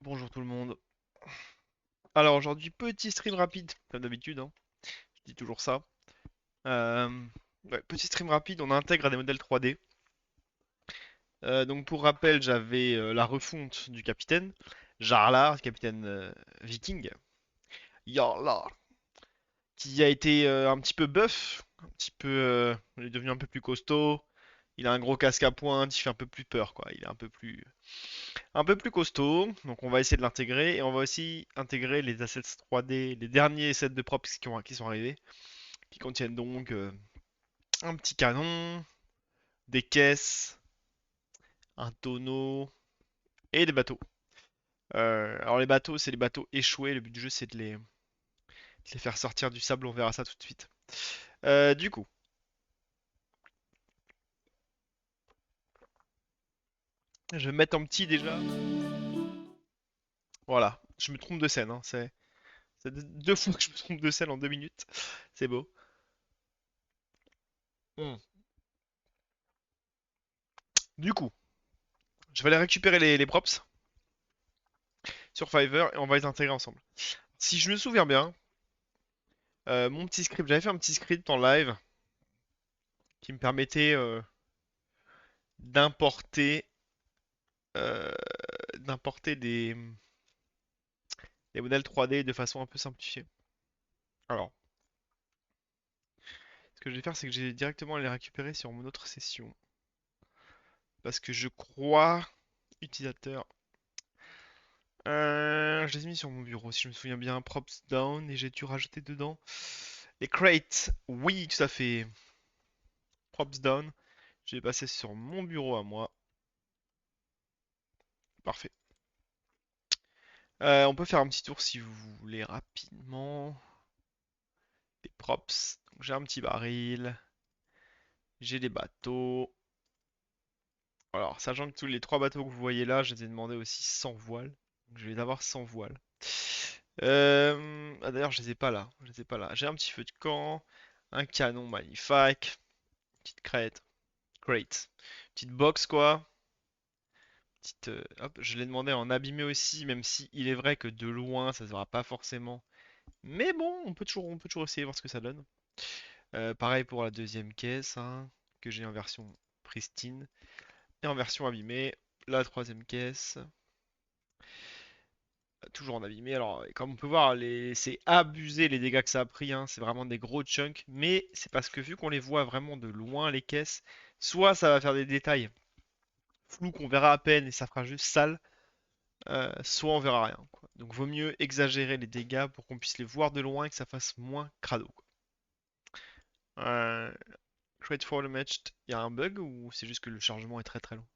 Bonjour tout le monde. Alors aujourd'hui, petit stream rapide, comme d'habitude, hein. Je dis toujours ça. Euh, ouais, petit stream rapide, on intègre des modèles 3D. Donc pour rappel, j'avais la refonte du capitaine, Jarlar, capitaine viking, Jarlar, qui a été un petit peu buff, il est devenu un peu plus costaud. Il a un gros casque à pointe, il fait un peu plus peur, quoi. Il est un peu plus costaud, donc on va essayer de l'intégrer et on va aussi intégrer les assets 3D, les derniers sets de props qui sont arrivés, qui contiennent donc un petit canon, des caisses, un tonneau et des bateaux. Alors les bateaux, c'est les bateaux échoués, le but du jeu c'est de les faire sortir du sable, on verra ça tout de suite. Du coup, je vais me mettre en petit déjà. Voilà, je me trompe de scène, hein. C'est deux fois que je me trompe de scène en 2 minutes. C'est beau. Hmm. Du coup, je vais aller récupérer les props sur Fiverr et on va les intégrer ensemble. Si je me souviens bien, mon petit script, j'avais fait un petit script en live qui me permettait d'importer euh, d'importer des modèles 3D de façon un peu simplifiée. Alors, ce que je vais faire, c'est que je vais directement les récupérer sur mon autre session. Parce que je crois, utilisateur, je les ai mis sur mon bureau, si je me souviens bien, props down, et j'ai dû rajouter dedans les crates. Oui, tout à fait. Props down. Je vais passer sur mon bureau à moi. Parfait. On peut faire un petit tour si vous voulez rapidement. Des props. Donc, j'ai un petit baril. J'ai des bateaux. Alors, sachant que tous les trois bateaux que vous voyez là, je les ai demandé aussi sans voile. Donc, je vais les avoir sans voile. Ah, d'ailleurs, je les ai pas là. Je les ai pas là. J'ai un petit feu de camp. Un canon magnifique. Petite crête. Great. Petite box quoi. Hop, je l'ai demandé en abîmé aussi, même si il est vrai que de loin ça se verra pas forcément. Mais bon, on peut toujours essayer voir ce que ça donne. Pareil pour la deuxième caisse, hein, que j'ai en version pristine et en version abîmée. La troisième caisse, toujours en abîmé. Alors, comme on peut voir, c'est abusé les dégâts que ça a pris, hein. C'est vraiment des gros chunks. Mais c'est parce que vu qu'on les voit vraiment de loin, les caisses, soit ça va faire des détails flous qu'on verra à peine et ça fera juste sale, soit on verra rien, quoi. Donc vaut mieux exagérer les dégâts pour qu'on puisse les voir de loin et que ça fasse moins crado, quoi. Euh, Create for the match, il y a un bug ou c'est juste que le chargement est très très long?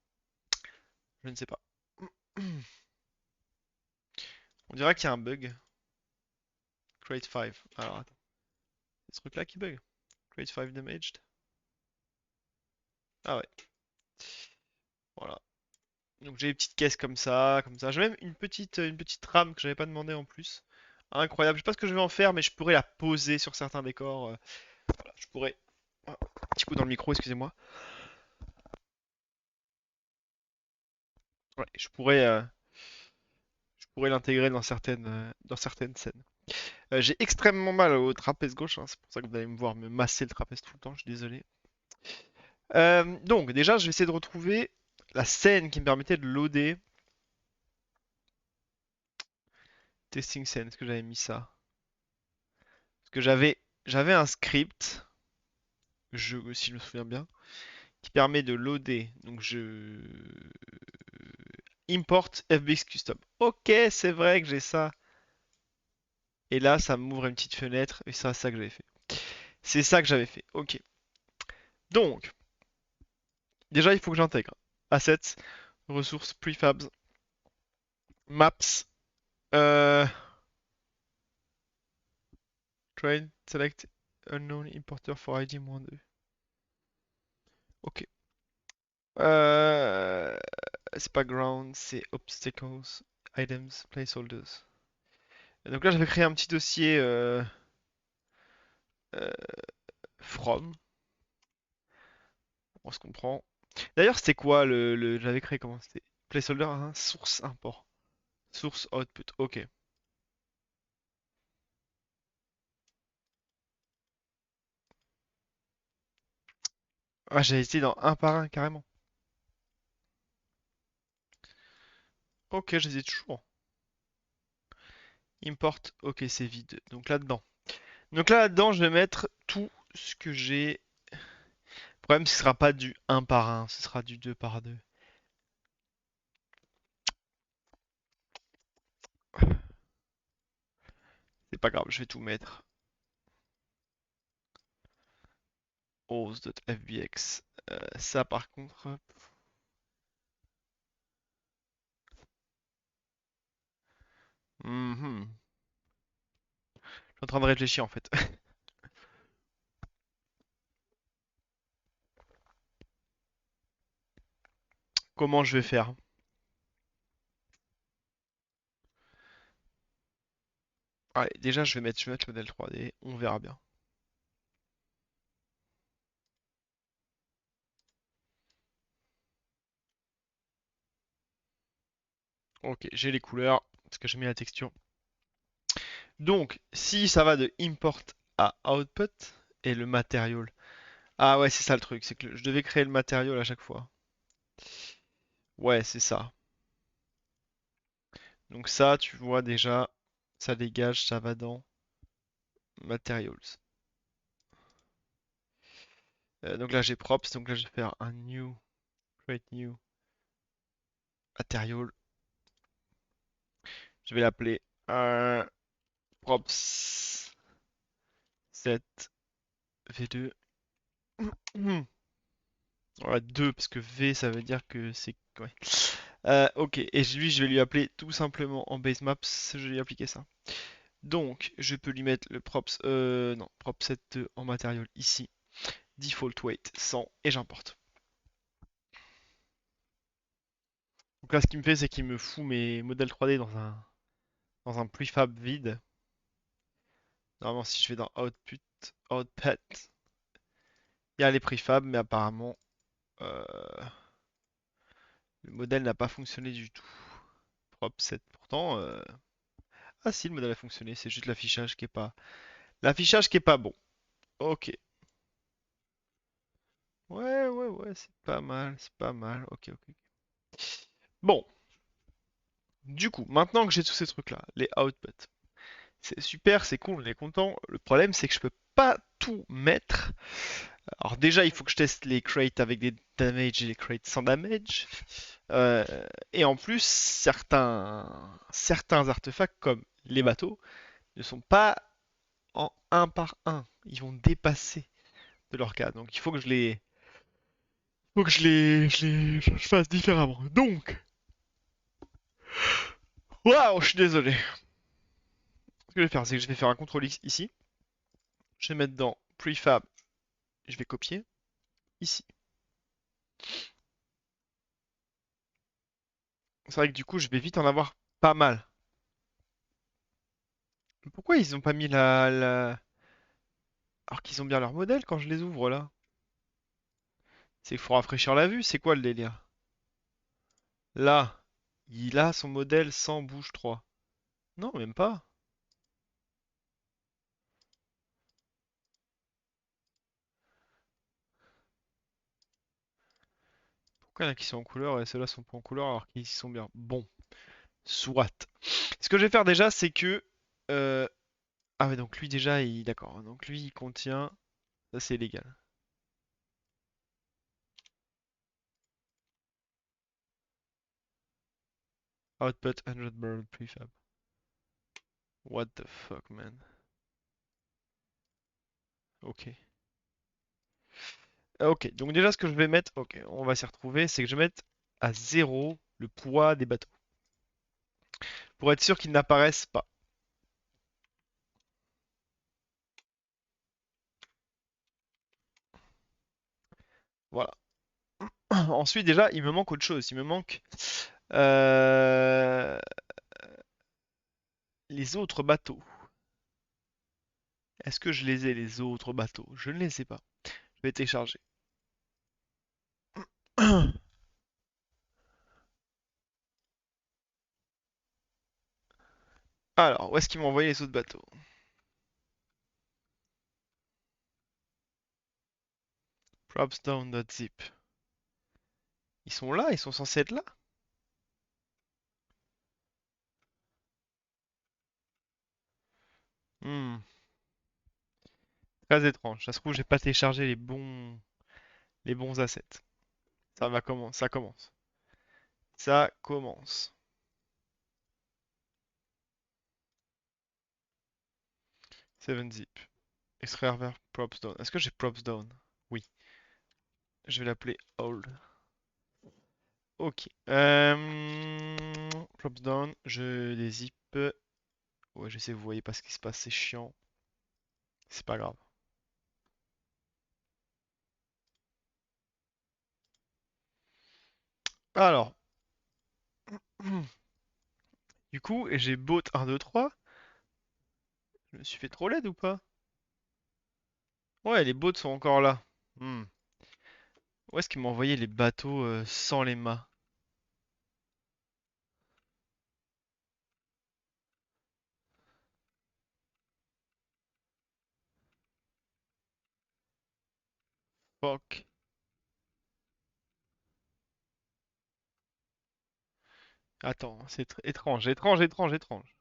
Je ne sais pas. On dirait qu'il y a un bug. Create 5. Alors attends. C'est ce truc là qui bug. Create 5 damaged. Ah ouais. Voilà. Donc j'ai des petites caisses comme ça, comme ça. J'ai même une petite rame que j'avais pas demandé en plus. Incroyable. Je sais pas ce que je vais en faire, mais je pourrais la poser sur certains décors. Voilà, je pourrais. Ah, petit coup dans le micro, excusez-moi. Ouais, je pourrais l'intégrer dans certaines scènes. J'ai extrêmement mal au trapèze gauche, hein, c'est pour ça que vous allez me voir me masser le trapèze tout le temps, je suis désolé. Donc déjà, je vais essayer de retrouver la scène qui me permettait de loader. Testing scene, est-ce que j'avais mis ça? Parce que j'avais un script, si je me souviens bien, qui permet de loader. Donc je import FBX Custom. Ok, c'est vrai que j'ai ça. Et là, ça m'ouvre une petite fenêtre et c'est ça que j'avais fait. C'est ça que j'avais fait. Ok. Donc, déjà, il faut que j'intègre assets, ressources, prefabs, maps, euh, train, select unknown importer for ID-2. Ok. Euh, c'est pas ground, c'est obstacles, items, placeholders. Et donc là, j'avais créé un petit dossier euh, from. On se comprend. D'ailleurs, c'était quoi j'avais créé comment? C'était placeholder, hein, source import. Source output, ok. Ah, j'ai été dans un par un carrément. Ok, je les ai toujours. Import, ok, c'est vide. Donc là-dedans. Donc là-dedans, je vais mettre tout ce que j'ai. Le problème, ce sera pas du un par un, ce sera du 2 par 2. C'est pas grave, je vais tout mettre. Host.fbx. Ça, par contre. Mhm. Je suis en train de réfléchir en fait. Comment je vais faire? Allez, déjà, je vais mettre le modèle 3D. On verra bien. Ok, j'ai les couleurs parce que j'ai mis la texture. Donc, si ça va de import à output et le material. Ah ouais, c'est ça le truc, c'est que je devais créer le matériau à chaque fois. Ouais, c'est ça. Donc ça, tu vois déjà, ça dégage, ça va dans materials. Donc là j'ai props, donc là je vais faire un new, create new material. Je vais l'appeler props set v2. Ouais, 2 parce que v ça veut dire que c'est ouais. Ok, et lui je vais lui appeler tout simplement en base maps, je vais lui appliquer ça. Donc je peux lui mettre le props, non, prop set 2 en matériel ici, default weight 100 et j'importe. Donc là, ce qu'il me fait, c'est qu'il me fout mes modèles 3D dans un prefab vide. Normalement, si je vais dans output, il y a les prefabs, mais apparemment, euh, le modèle n'a pas fonctionné du tout. Prop 7, pourtant. Ah si, le modèle a fonctionné, c'est juste l'affichage qui est pas. L'affichage qui est pas bon. Ok. Ouais, ouais, ouais, c'est pas mal, c'est pas mal. Ok, ok. Bon, du coup, maintenant que j'ai tous ces trucs-là, les outputs, c'est super, c'est cool, on est content. Le problème, c'est que je peux pas tout mettre. Alors déjà, il faut que je teste les crates avec des damage et les crates sans damage. Euh, et en plus, certains artefacts, comme les bateaux, ne sont pas en un par un. Ils vont dépasser de leur cas. Donc il faut que je fasse différemment. Donc, waouh, je suis désolé. Ce que je vais faire, c'est que je vais faire un CTRL X ici. Je vais mettre dans prefab. Je vais copier ici. C'est vrai que du coup, je vais vite en avoir pas mal. Pourquoi ils ont pas mis alors qu'ils ont bien leur modèle quand je les ouvre là? C'est qu'il faut rafraîchir la vue, c'est quoi le délire? Là, il a son modèle sans bouge 3. Non, même pas. Pourquoi il y en a qui sont en couleur et ceux-là sont pas en couleur alors qu'ils y sont bien? Bon, soit. Ce que je vais faire déjà, c'est que... euh, Ah ouais, donc lui déjà, d'accord. Donc lui, il contient... Ça, c'est légal. Output 100 bird prefab. What the fuck, man. Ok. Ok, donc déjà, ce que je vais mettre... Ok, on va s'y retrouver. C'est que je vais mettre à 0 le poids des bateaux. Pour être sûr qu'ils n'apparaissent pas. Voilà. Ensuite, déjà, il me manque autre chose. Il me manque euh, les autres bateaux. Est-ce que je les ai, les autres bateaux? Je ne les ai pas. Je vais télécharger. Alors, où est-ce qu'ils m'ont envoyé les autres bateaux? Propsdown.zip. Ils sont là, ils sont censés être là? Hmm, très étrange. Ça se trouve, j'ai pas téléchargé les bons assets. Ça commence. Ça commence. 7zip. Extraire vers propsdown. Est-ce que j'ai propsdown? Oui. Je vais l'appeler old. Ok. Propsdown, je les zip. Ouais, je sais, vous voyez pas ce qui se passe, c'est chiant. C'est pas grave. Alors, du coup, j'ai bot 1, 2, 3. Je me suis fait trop laid ou pas? Ouais, les boats sont encore là. Hmm. Où est-ce qu'ils m'ont envoyé les bateaux sans les mâts? Fuck. Attends, c'est étrange, étrange, étrange, étrange.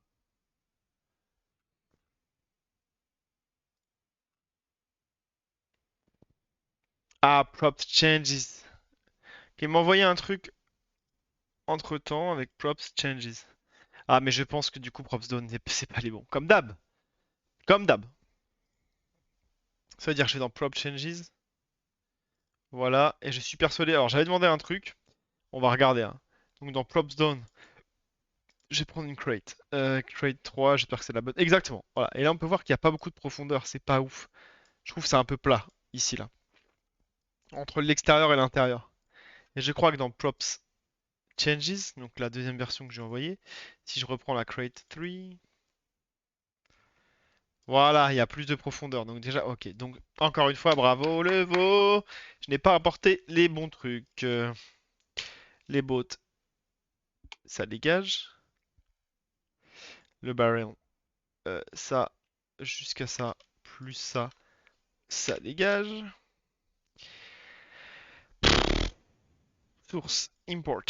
Ah, props changes. Ils m'ont envoyé un truc entre-temps avec props changes. Ah, mais je pense que du coup, props down, c'est pas les bons. Comme d'hab. Comme d'hab. Ça veut dire que je suis dans prop changes. Voilà. Et je suis persuadé. Alors, j'avais demandé un truc. On va regarder, hein. Donc, dans props down, je vais prendre une crate. Crate 3, j'espère que c'est la bonne. Exactement. Voilà. Et là, on peut voir qu'il n'y a pas beaucoup de profondeur. C'est pas ouf. Je trouve que c'est un peu plat, ici, là. Entre l'extérieur et l'intérieur. Et je crois que dans props changes, donc la deuxième version que j'ai envoyée, si je reprends la crate 3, voilà, il y a plus de profondeur. Donc déjà, ok. Donc encore une fois, bravo le veau. Je n'ai pas apporté les bons trucs. Les bottes, ça dégage. Le barrel, ça, jusqu'à ça, plus ça dégage. Source, import.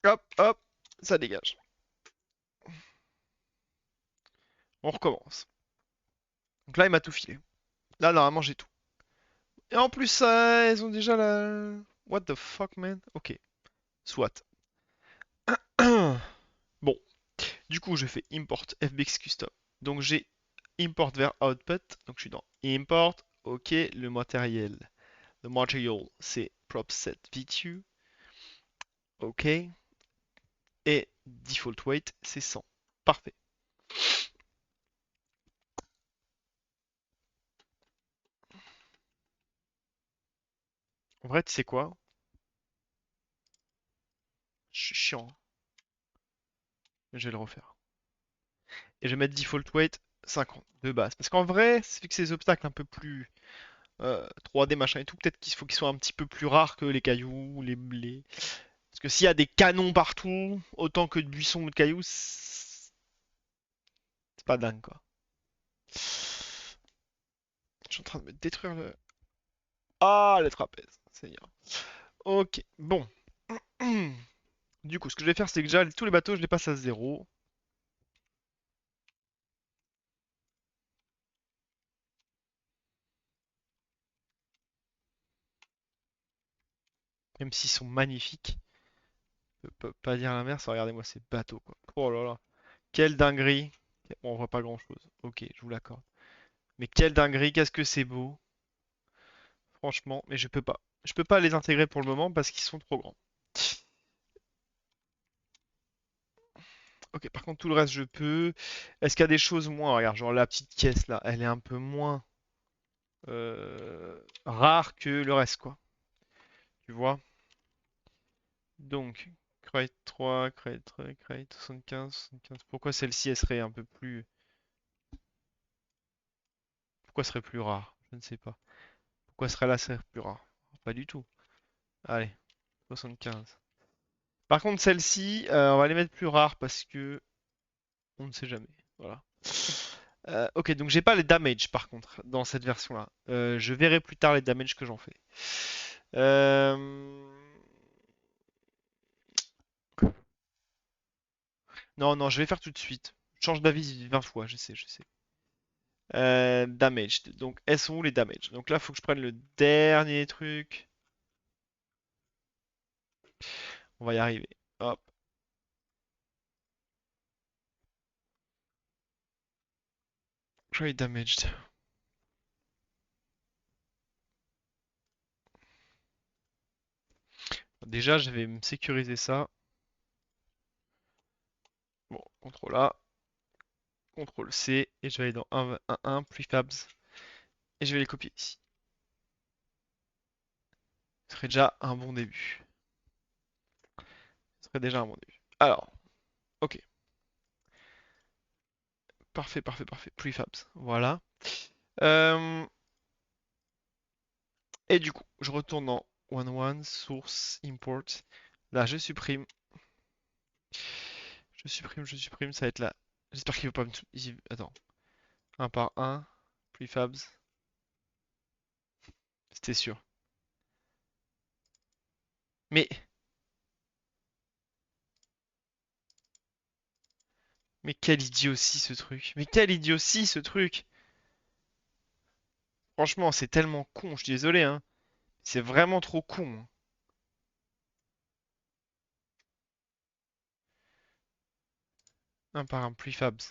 Hop, hop, ça dégage. On recommence. Donc là, il m'a tout filé. Là, normalement, j'ai tout. Et en plus, elles ont déjà la... What the fuck, man? Ok, soit. Bon, du coup, je fais import fbx custom. Donc j'ai import vers output. Donc je suis dans import. Ok, le matériel. Le material, c'est propset v2. Ok. Et default weight, c'est 100. Parfait. En vrai, tu sais quoi? Je suis chiant, hein, mais je vais le refaire. Et je vais mettre default weight 50 de base. Parce qu'en vrai, vu que ces obstacles un peu plus 3D machin et tout, peut-être qu'il faut qu'ils soient un petit peu plus rares que les cailloux, les... Parce que s'il y a des canons partout, autant que de buissons ou de cailloux, c'est pas dingue quoi. Je suis en train de me détruire le... Ah, le trapèze, Seigneur. Ok, bon. Du coup, ce que je vais faire, c'est que déjà, tous les bateaux, je les passe à zéro. Même s'ils sont magnifiques. Je peux pas dire l'inverse. Regardez-moi ces bateaux, quoi. Oh là là. Quelle dinguerie. Bon, on voit pas grand-chose. Ok, je vous l'accorde. Mais quelle dinguerie, qu'est-ce que c'est beau. Franchement, mais je peux pas. Je peux pas les intégrer pour le moment parce qu'ils sont trop grands. Ok, par contre, tout le reste, je peux. Est-ce qu'il y a des choses moins? Regarde, genre la petite caisse là, elle est un peu moins rare que le reste, quoi. Tu vois? Donc, crate 3, crate 75, 75. Pourquoi celle-ci, elle serait un peu plus... Pourquoi serait plus rare? Je ne sais pas. Pourquoi serait-là serait plus rare? Pas du tout. Allez, 75. Par contre, celle-ci, on va les mettre plus rares parce que... On ne sait jamais. Voilà. Ok, donc j'ai pas les damage par contre dans cette version-là. Je verrai plus tard les damage que j'en fais. Euh, Non, non, je vais faire tout de suite. Change d'avis 20 fois, je sais, je sais. Damage. Donc, elles sont où les damage? Donc là, faut que je prenne le dernier truc. On va y arriver. Hop. Trade damaged. Déjà, je vais me sécuriser ça. Bon, CTRL A, CTRL C, et je vais aller dans 1, prefabs, et je vais les copier ici. Ce serait déjà un bon début. Ce serait déjà un bon début. Alors, ok. Parfait, parfait, parfait. Prefabs. Voilà. Euh, et du coup, je retourne dans 1.1, source, import. Là, je supprime. Je supprime, je supprime. Ça va être là. J'espère qu'il ne veut pas me... Attends. Un par un. Prefabs. C'était sûr. Mais... Mais quelle idiotie ce truc. Mais quelle idiotie ce truc. Franchement, c'est tellement con. Je suis désolé, hein. C'est vraiment trop con, hein. Un par un prefabs.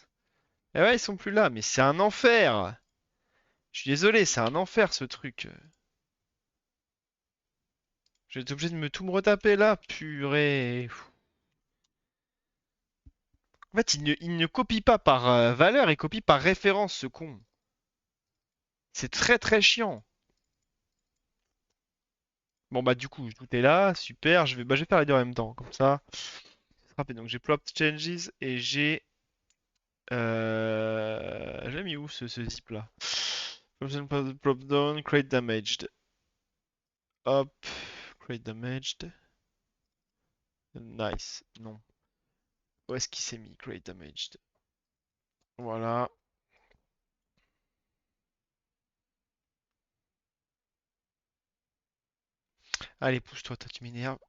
Eh ouais, ils sont plus là, mais c'est un enfer. Je suis désolé, c'est un enfer ce truc. Je vais être obligé de tout me retaper là, purée. En fait, il ne copie pas par valeur, il copie par référence, ce con. C'est très très chiant. Bon bah du coup, tout est là, super. Je vais faire les deux en même temps, comme ça. C'est rapide. Donc j'ai plop changes et j'ai... J'ai mis où ce zip là? Plop down, create damaged. Hop, create damaged. Nice. Non. Où est-ce qu'il s'est mis? Create damaged. Voilà. Allez, pousse-toi, toi tu m'énerves.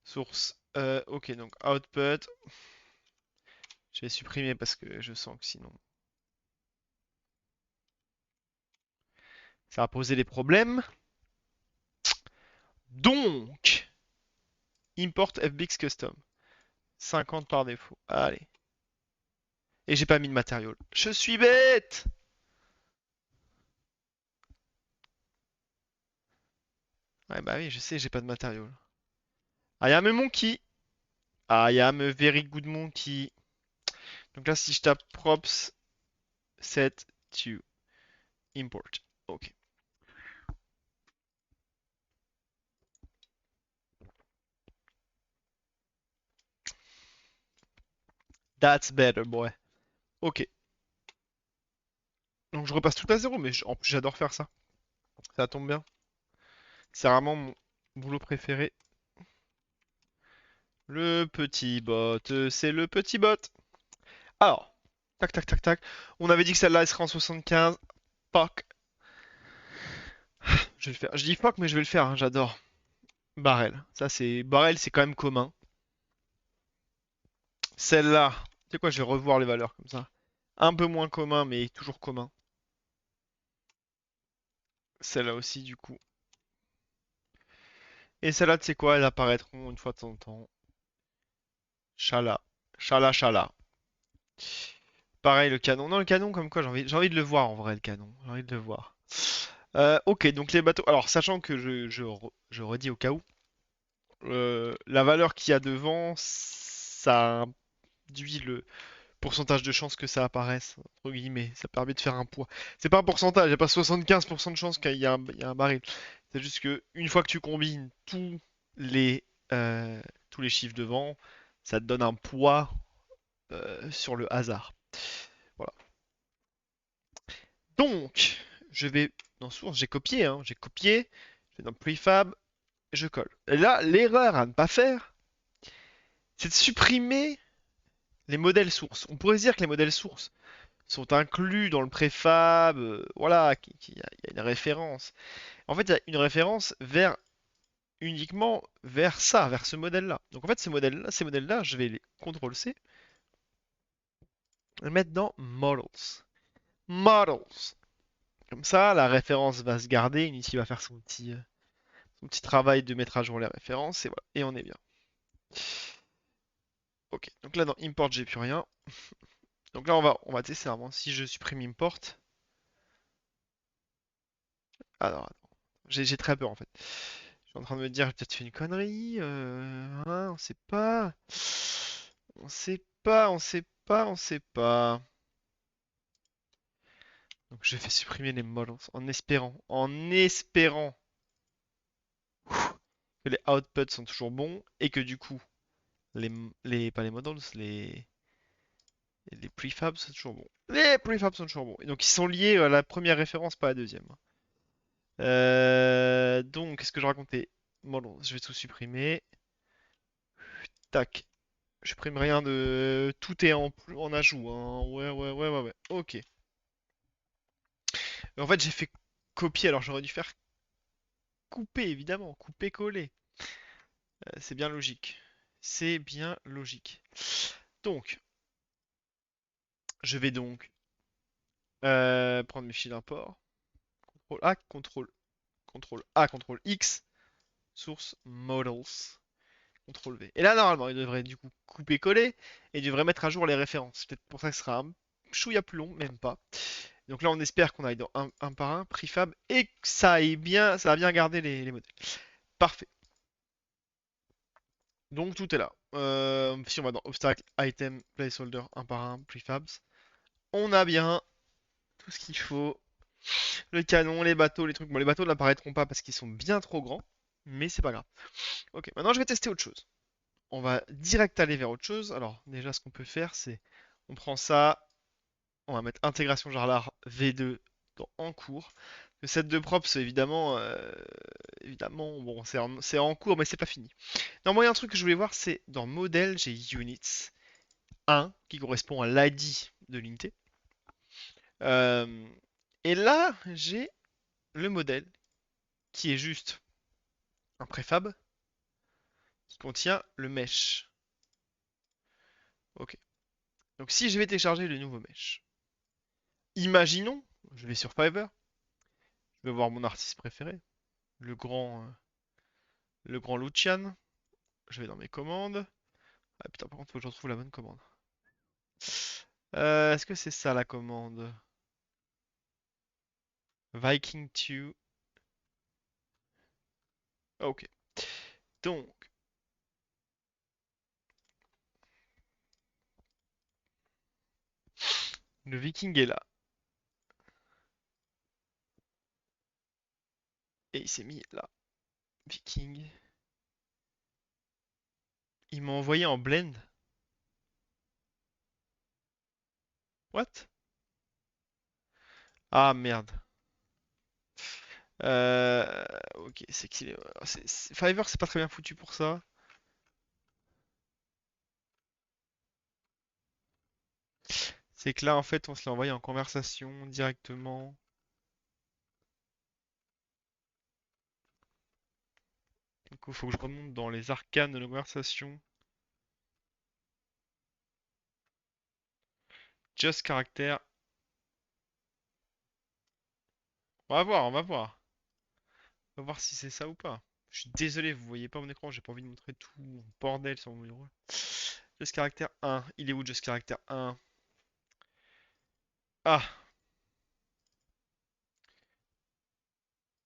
Source. Ok, donc output. Je vais supprimer parce que je sens que sinon ça va poser des problèmes. Donc, import FBX custom. 50 par défaut. Allez. Et j'ai pas mis de matériau. Je suis bête! Ouais, bah oui, je sais, j'ai pas de matériau. I am a monkey. I am a very good monkey. Donc là, si je tape props set to import. Ok. That's better, boy. Ok. Donc je repasse tout à zéro, mais en plus j'adore faire ça. Ça tombe bien. C'est vraiment mon boulot préféré. Le petit bot, c'est le petit bot. Alors, tac tac tac tac. On avait dit que celle-là elle serait en 75. Fuck. Je vais le faire. Je dis fuck, mais je vais le faire, hein, j'adore. Barrel. Ça c'est. Barrel, c'est quand même commun. Celle-là. Tu sais quoi, je vais revoir les valeurs comme ça. Un peu moins commun, mais toujours commun. Celle-là aussi, du coup. Et celle-là, tu sais quoi, elles apparaîtront une fois de temps en temps. Chala. Chala, chala. Pareil, le canon. Non, le canon, comme quoi, j'ai envie de le voir en vrai, le canon. J'ai envie de le voir. Ok, donc les bateaux. Alors, sachant que je redis au cas où, la valeur qu'il y a devant, ça induit le pourcentage de chance que ça apparaisse, entre guillemets. Ça permet de faire un poids. C'est pas un pourcentage, il n'y a pas 75% de chance qu'il y a un baril. C'est juste que une fois que tu combines les, tous les chiffres devant, ça te donne un poids sur le hasard. Voilà. Donc, je vais dans source, j'ai copié, hein, j'ai copié, je vais dans prefab, je colle. Et là, l'erreur à ne pas faire, c'est de supprimer les modèles sources. On pourrait se dire que les modèles sources sont inclus dans le préfab, voilà, il y a une référence. En fait, il y a une référence vers uniquement vers ça, vers ce modèle-là. Donc en fait, ces modèles-là, je vais les CTRL-C et mettre dans Models. Models. Comme ça, la référence va se garder. Unity va faire son petit travail de mettre à jour les références et voilà. Et on est bien. Ok. Donc là, dans Import, j'ai plus rien. Donc là, on va tester vraiment. Si je supprime Import. Alors, attends. J'ai très peur en fait. Je suis en train de me dire, j'ai peut-être fait une connerie. Hein, on sait pas. On sait pas, on sait pas, on sait pas. Donc je vais supprimer les models en espérant que les outputs sont toujours bons et que du coup, pas les models, les prefabs sont toujours bons. Les prefabs sont toujours bons. Et donc ils sont liés à la première référence, pas à la deuxième. Donc, qu'est-ce que je racontais? Models, je vais tout supprimer. Tac. Je supprime rien de. Tout est en ajout, hein. Ouais, ouais, ouais, ouais, ouais. Ok. En fait, j'ai fait copier, alors j'aurais dû faire couper, évidemment. Couper-coller. C'est bien logique. C'est bien logique. Donc, je vais donc prendre mes fichiers d'import. CTRL A, CTRL A, CTRL X, source models, CTRL V. Et là, normalement, il devrait du coup couper-coller et il devrait mettre à jour les références. C'est peut-être pour ça que ce sera un chouïa plus long, même pas. Donc là, on espère qu'on aille dans un par un, prefab, et que ça a bien gardé les modèles. Parfait. Donc tout est là. Si on va dans obstacle, item, placeholder, un par un, prefabs, on a bien tout ce qu'il faut. Le canon, les bateaux, les trucs. Bon, les bateaux n'apparaîtront pas parce qu'ils sont bien trop grands, mais c'est pas grave. Ok, maintenant je vais tester autre chose. On va direct aller vers autre chose. Alors, déjà, ce qu'on peut faire, c'est on prend ça, on va mettre intégration Jarlar V2 en cours. Le set de props, évidemment, bon, c'est en cours, mais c'est pas fini. Non, moi, il y a un truc que je voulais voir, c'est dans modèle, j'ai units 1 qui correspond à l'ID de l'unité. Euh, et là, j'ai le modèle qui est juste un préfab qui contient le mesh. Ok. Donc si je vais télécharger le nouveau mesh, imaginons, je vais sur Fiverr, je vais voir mon artiste préféré, le grand Lucian. Je vais dans mes commandes. Ah putain, par contre, faut que je retrouve la bonne commande. Est-ce que c'est ça la commande? Viking 2. Ok. Donc, le Viking est là. Et il s'est mis là. Viking. Il m'a envoyé en blend. What? Ah merde. Ok, c'est qu'il est. Fiverr, c'est pas très bien foutu pour ça. C'est que là, en fait, on se l'a envoyé en conversation directement. Donc, il faut que je remonte dans les arcanes de la conversation. Just caractère. On va voir, on va voir. On va voir si c'est ça ou pas. Je suis désolé, vous voyez pas mon écran, j'ai pas envie de montrer tout mon bordel sur mon bureau. Just caractère 1. Il est où Just caractère 1? Ah,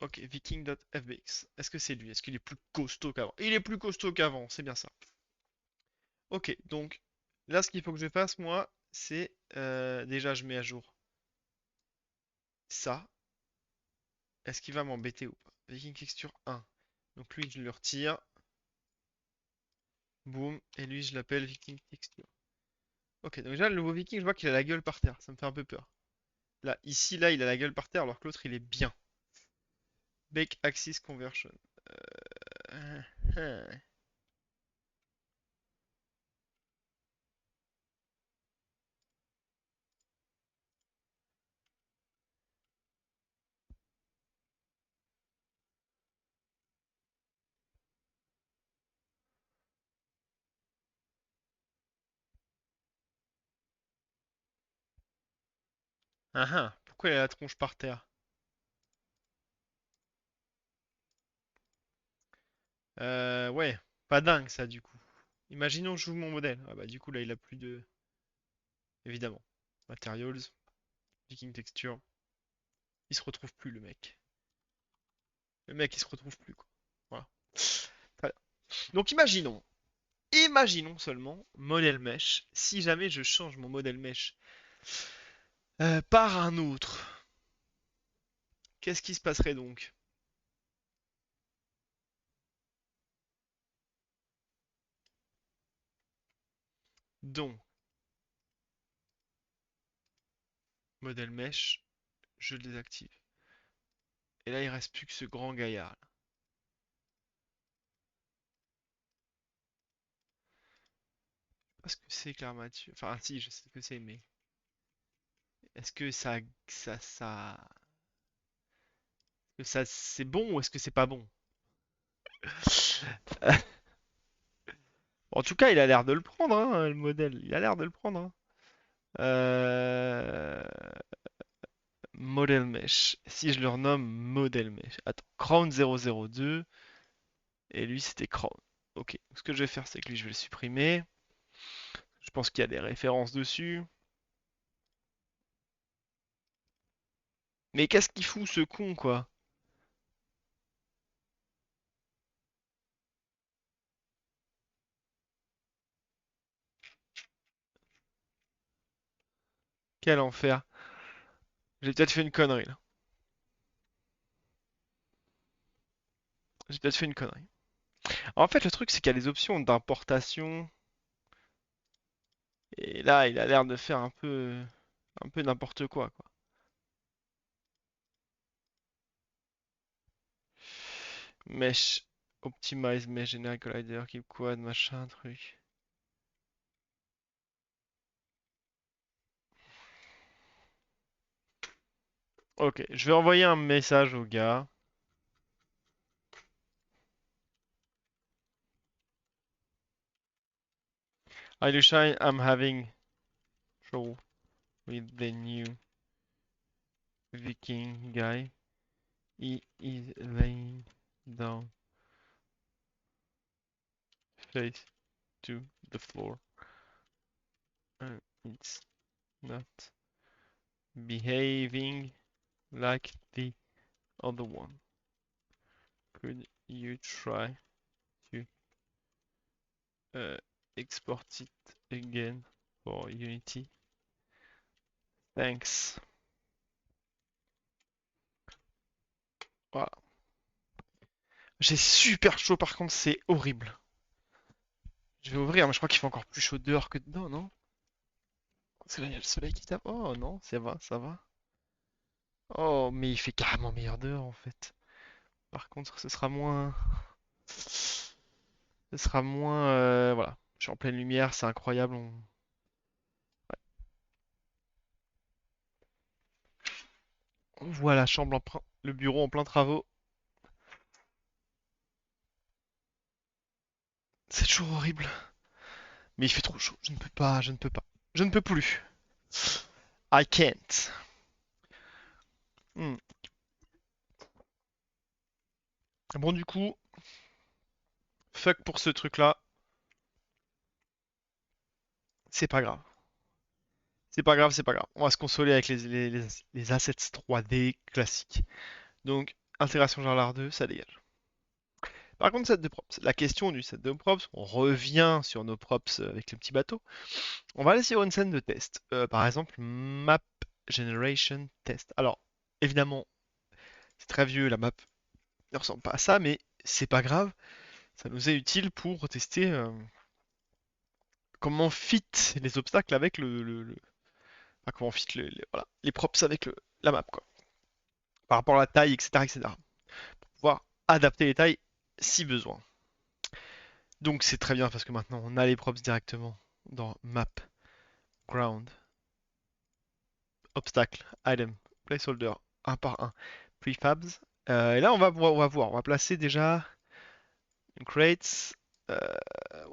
ok, viking.fbx. Est-ce que c'est lui? Est-ce qu'il est plus costaud qu'avant? Il est plus costaud qu'avant, c'est bien ça. Ok, donc là, ce qu'il faut que je fasse, moi, c'est déjà, je mets à jour ça. Est-ce qu'il va m'embêter ou pas? Viking texture 1. Donc lui, je le retire. Boum. Et lui, je l'appelle Viking texture. Ok, donc déjà, le nouveau Viking, je vois qu'il a la gueule par terre. Ça me fait un peu peur. Là, ici, là, il a la gueule par terre, alors que l'autre, il est bien. Bake Axis Conversion. Euh, Ah ah, pourquoi il a la tronche par terre? Ouais, pas dingue ça du coup. Imaginons que je joue mon modèle. Ah bah du coup là il a plus de... Évidemment. Materials, Viking Texture. Il se retrouve plus le mec. Le mec il se retrouve plus quoi. Voilà. Très bien. Donc imaginons seulement modèle mesh. Si jamais je change mon modèle mesh par un autre, qu'est-ce qui se passerait donc? Donc, modèle mesh, je le désactive. Et là il reste plus que ce grand gaillard là. Parce que c'est que l'armature. Enfin si, je sais ce que c'est, mais est-ce que ça, que ça c'est bon ou est-ce que c'est pas bon? En tout cas, il a l'air de le prendre, hein, le modèle. Il a l'air de le prendre, hein. Euh... Model Mesh. Si je le renomme Model Mesh. Attends, Crown 002. Et lui, c'était Crown. Ok. Ce que je vais faire, c'est que lui, je vais le supprimer. Je pense qu'il y a des références dessus. Mais qu'est-ce qu'il fout, ce con, quoi? Quel enfer. J'ai peut-être fait une connerie, là. J'ai peut-être fait une connerie. En fait, le truc, c'est qu'il y a les options d'importation. Et là, il a l'air de faire un peu n'importe quoi. Mesh, optimize mesh, generate collider, keep quad, machin, truc. Ok, je vais envoyer un message au gars. Hi Lushine, I'm having trouble with the new Viking guy. He is laying down face to the floor. And it's not behaving like the other one. Could you try to uh, export it again for Unity? Thanks. Voilà. J'ai super chaud par contre, c'est horrible. Je vais ouvrir, mais je crois qu'il fait encore plus chaud dehors que dedans, non? Parce que là, il y a le soleil qui tape. Oh non, ça va, ça va. Oh, mais il fait carrément meilleur dehors en fait. Par contre, ce sera moins. Ce sera moins. Voilà. Je suis en pleine lumière, c'est incroyable. On voit la chambre le bureau en plein travaux. C'est toujours horrible. Mais il fait trop chaud. Je ne peux pas, je ne peux pas. Je ne peux plus. I can't. Hmm. Bon, du coup, fuck pour ce truc-là. C'est pas grave. C'est pas grave, c'est pas grave. On va se consoler avec les assets 3D classiques. Donc, intégration Jarlar 2, ça dégage. Par contre, set de props. La question du set de props, on revient sur nos props avec le petit bateau. On va aller sur une scène de test. Par exemple, Map Generation Test. Alors, évidemment, c'est très vieux, la map ne ressemble pas à ça, mais c'est pas grave. Ça nous est utile pour tester comment fit les obstacles avec enfin, comment fit voilà, les props avec la map, quoi. Par rapport à la taille, etc., etc. Pour pouvoir adapter les tailles si besoin. Donc c'est très bien parce que maintenant on a les props directement dans Map, Ground, Obstacle, Item, Placeholder, un par un, Prefabs. Et là on va voir, on va placer déjà une crate. Euh,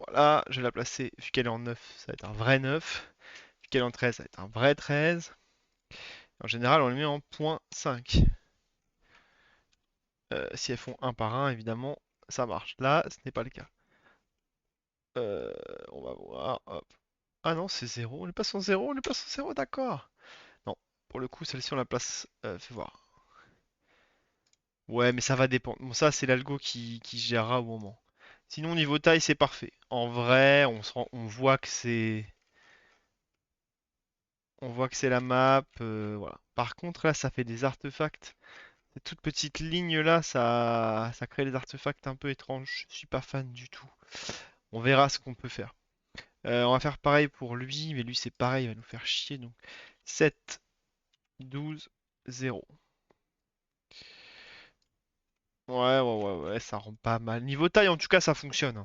voilà, je vais la placer, vu qu'elle est en 9, ça va être un vrai 9. Vu qu'elle est en 13, ça va être un vrai 13. En général, on les met en point 5. Si elles font un par un, évidemment, ça marche. Là, ce n'est pas le cas. Euh, on va voir. Hop. Ah non, c'est 0. On les passe en 0, on les passe en 0, d'accord. Non, pour le coup, celle-ci, on la place. Fais voir. Ouais, mais ça va dépendre. Bon, ça, c'est l'algo qui gérera au moment. Sinon, niveau taille, c'est parfait. En vrai, on voit que c'est la map. Voilà. Par contre, là, ça fait des artefacts. Cette toute petite ligne là, ça crée des artefacts un peu étranges. Je suis pas fan du tout. On verra ce qu'on peut faire. On va faire pareil pour lui, mais lui c'est pareil, il va nous faire chier. Donc 7, 12, 0. Ouais, ça rend pas mal. Niveau taille, en tout cas, ça fonctionne,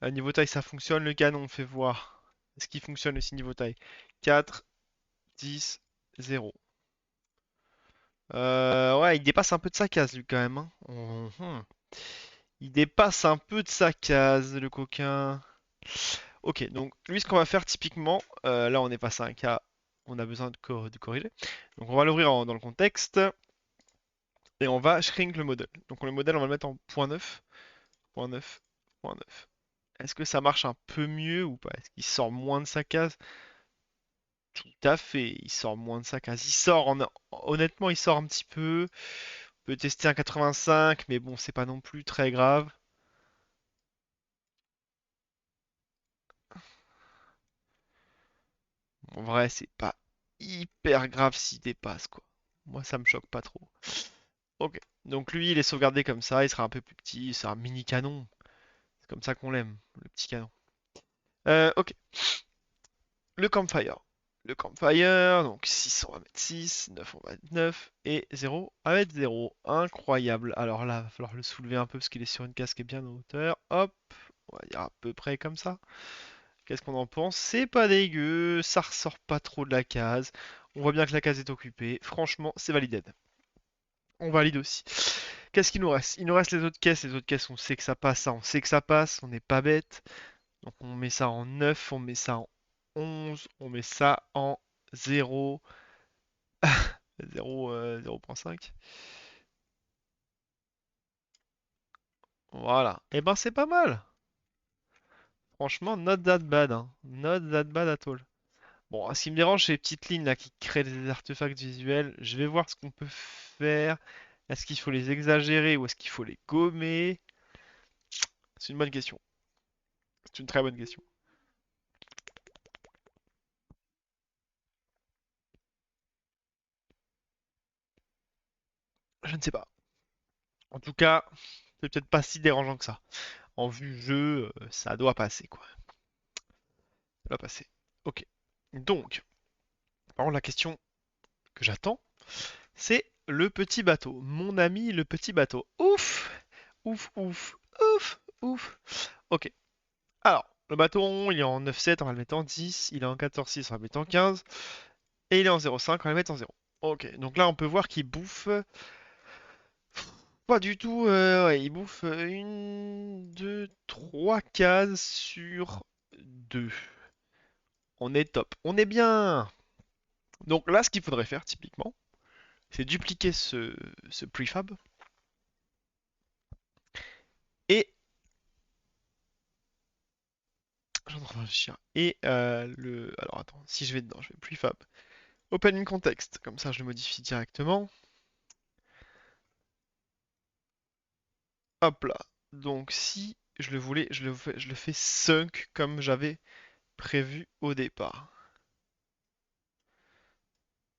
hein. Niveau taille, ça fonctionne. Le canon, on fait voir. Est-ce qu'il fonctionne aussi niveau taille? 4, 10, 0. Ouais, il dépasse un peu de sa case, lui, quand même, hein. Il dépasse un peu de sa case, le coquin. Ok, donc lui, ce qu'on va faire typiquement, là on est passé à un cas, on a besoin de corriger. Donc on va l'ouvrir dans le contexte et on va shrink le modèle. Donc le modèle, on va le mettre en point .9, point .9, point .9. Est-ce que ça marche un peu mieux ou pas? Est-ce qu'il sort moins de sa case? Tout à fait, il sort moins de sa case. Honnêtement, il sort un petit peu. On peut tester un 85, mais bon, c'est pas non plus très grave. En vrai, c'est pas hyper grave s'il dépasse, quoi. Moi, ça me choque pas trop. Ok. Donc lui, il est sauvegardé comme ça, il sera un peu plus petit, c'est un mini canon. C'est comme ça qu'on l'aime, le petit canon. Ok. Le campfire. Le campfire, donc 6 on va mettre 6, 9 on va mettre 9, et 0 on va mettre 0. Incroyable. Alors là, il va falloir le soulever un peu parce qu'il est sur une casque et bien en hauteur. Hop, on va dire à peu près comme ça. Qu'est-ce qu'on en pense? C'est pas dégueu, ça ressort pas trop de la case. On voit bien que la case est occupée. Franchement, c'est validé. On valide aussi. Qu'est-ce qu'il nous reste? Il nous reste les autres caisses. Les autres caisses, on sait que ça passe, ça, on sait que ça passe, on n'est pas bête. Donc on met ça en 9, on met ça en 11, on met ça en 0, 0, 0.5. Voilà. Et ben c'est pas mal. Franchement, not that bad, hein. Not that bad at all. Bon, ce qui me dérange, c'est les petites lignes là qui créent des artefacts visuels. Je vais voir ce qu'on peut faire. Est-ce qu'il faut les exagérer ou est-ce qu'il faut les gommer? C'est une bonne question. C'est une très bonne question. Je ne sais pas. En tout cas, c'est peut-être pas si dérangeant que ça. En vue jeu, ça doit passer quoi. Ça doit passer. Ok. Donc, par contre, la question que j'attends, c'est le petit bateau. Mon ami, le petit bateau. Ouf! Ouf, ouf, ouf, ouf. Ok. Alors, le bateau, il est en 9,7, on va le mettre en 10. Il est en 14,6, on va le mettre en 15. Et il est en 0,5, on va le mettre en 0. Ok, donc là, on peut voir qu'il bouffe. Pas du tout, ouais, il bouffe une, deux, trois cases sur deux. On est top. On est bien. Donc là, ce qu'il faudrait faire, typiquement, c'est dupliquer ce prefab. Et... J'en train de réfléchir. Et le... Alors attends, si je vais dedans, je vais prefab. Open in context. Comme ça, je le modifie directement. Hop là. Donc si je le voulais, je le fais sunk comme j'avais prévu au départ.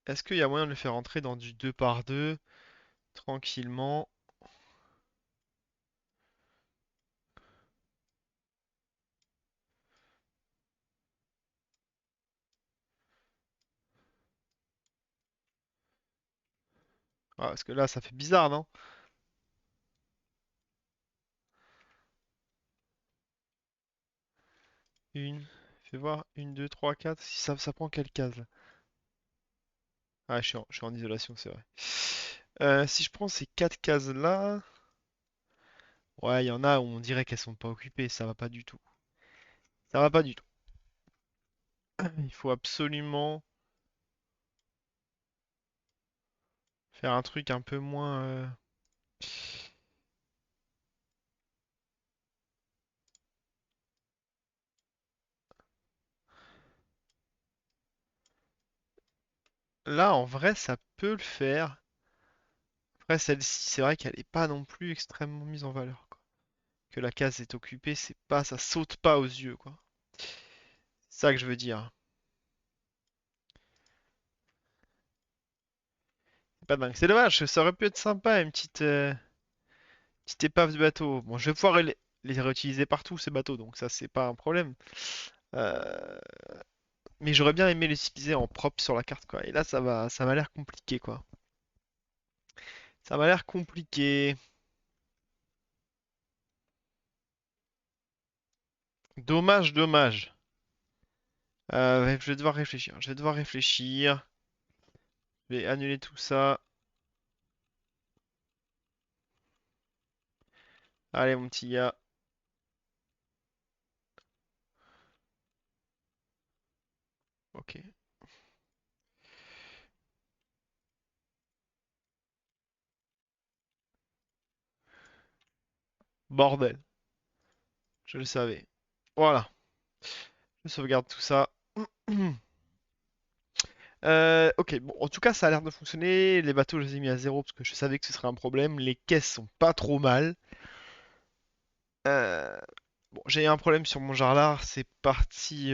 Est-ce qu'il y a moyen de le faire entrer dans du 2 par 2 tranquillement? Ah, parce que là, ça fait bizarre, non? Une, fais voir, une, deux, trois, quatre. Si ça prend quelle case là? Ah, je suis en isolation, c'est vrai. Si je prends ces quatre cases là, ouais, il y en a où on dirait qu'elles sont pas occupées, ça va pas du tout. Ça va pas du tout. Il faut absolument. Faire un truc un peu moins... Là, en vrai, ça peut le faire. Après, celle-ci, c'est vrai qu'elle est pas non plus extrêmement mise en valeur, quoi. Que la case est occupée, c'est pas, ça saute pas aux yeux, quoi. C'est ça que je veux dire. C'est pas dingue. C'est dommage, ça aurait pu être sympa, une petite épave de bateau. Bon, je vais pouvoir les réutiliser partout, ces bateaux, donc ça, c'est pas un problème. Euh, Mais j'aurais bien aimé les utiliser en propre sur la carte, quoi. Et là, ça m'a l'air compliqué, quoi. Ça m'a l'air compliqué. Dommage, dommage. Je vais devoir réfléchir. Je vais devoir réfléchir. Je vais annuler tout ça. Allez, mon petit gars. Ok. Bordel. Je le savais. Voilà. Je sauvegarde tout ça. Ok, bon, en tout cas, ça a l'air de fonctionner. Les bateaux, je les ai mis à zéro parce que je savais que ce serait un problème. Les caisses sont pas trop mal. Euh, Bon, j'ai un problème sur mon Jarlar. C'est parti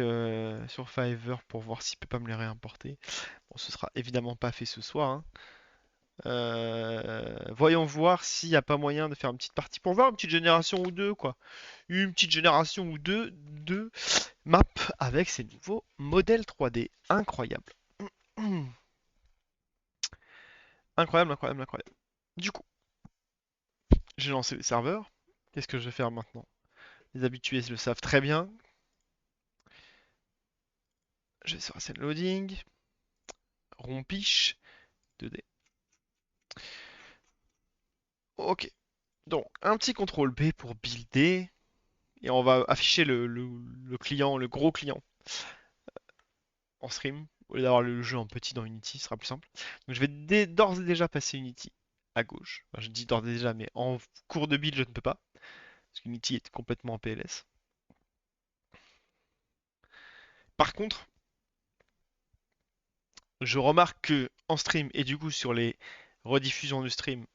sur Fiverr pour voir s'il peut pas me les réimporter. Bon, ce sera évidemment pas fait ce soir, hein. Voyons voir s'il n'y a pas moyen de faire une petite partie pour voir une petite génération ou deux, quoi. Une petite génération ou deux de maps avec ces nouveaux modèles 3D. Incroyable. Incroyable, incroyable, incroyable. Du coup, j'ai lancé les serveurs. Qu'est-ce que je vais faire maintenant? Les habitués le savent très bien. Je vais sur la scène loading. Rompiche. 2D. Ok. Donc, un petit contrôle B pour builder. Et on va afficher le client, le gros client en stream. Au lieu d'avoir le jeu en petit dans Unity, ce sera plus simple. Donc, je vais d'ores et déjà passer Unity à gauche. Enfin, je dis d'ores et déjà, mais en cours de build, je ne peux pas. Parce qu'Unity est complètement en PLS. Par contre, je remarque que en stream et du coup sur les rediffusions du stream,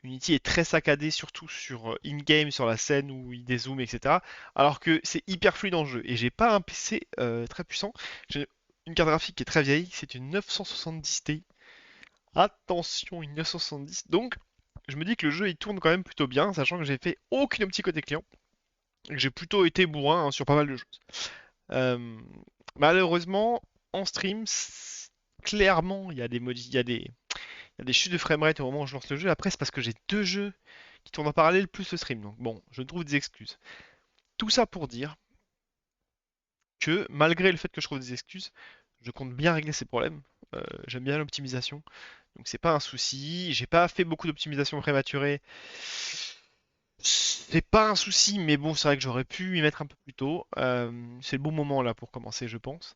Unity est très saccadé, surtout sur in-game, sur la scène où il dézoome, etc. Alors que c'est hyper fluide en jeu. Et j'ai pas un PC très puissant. J'ai une carte graphique qui est très vieille, c'est une 970 Ti. Attention, une 970. Donc, je me dis que le jeu il tourne quand même plutôt bien, sachant que j'ai fait aucune optique côté client. Et que j'ai plutôt été bourrin, hein, sur pas mal de choses. Euh, Malheureusement, en stream, clairement, il y a des chutes de framerate au moment où je lance le jeu. Après, c'est parce que j'ai deux jeux qui tournent en parallèle plus le stream. Donc bon, je trouve des excuses. Tout ça pour dire que malgré le fait que je trouve des excuses, je compte bien régler ces problèmes. J'aime bien l'optimisation. Donc c'est pas un souci. J'ai pas fait beaucoup d'optimisation prématurée. C'est pas un souci, mais bon, c'est vrai que j'aurais pu y mettre un peu plus tôt. C'est le bon moment là pour commencer, je pense.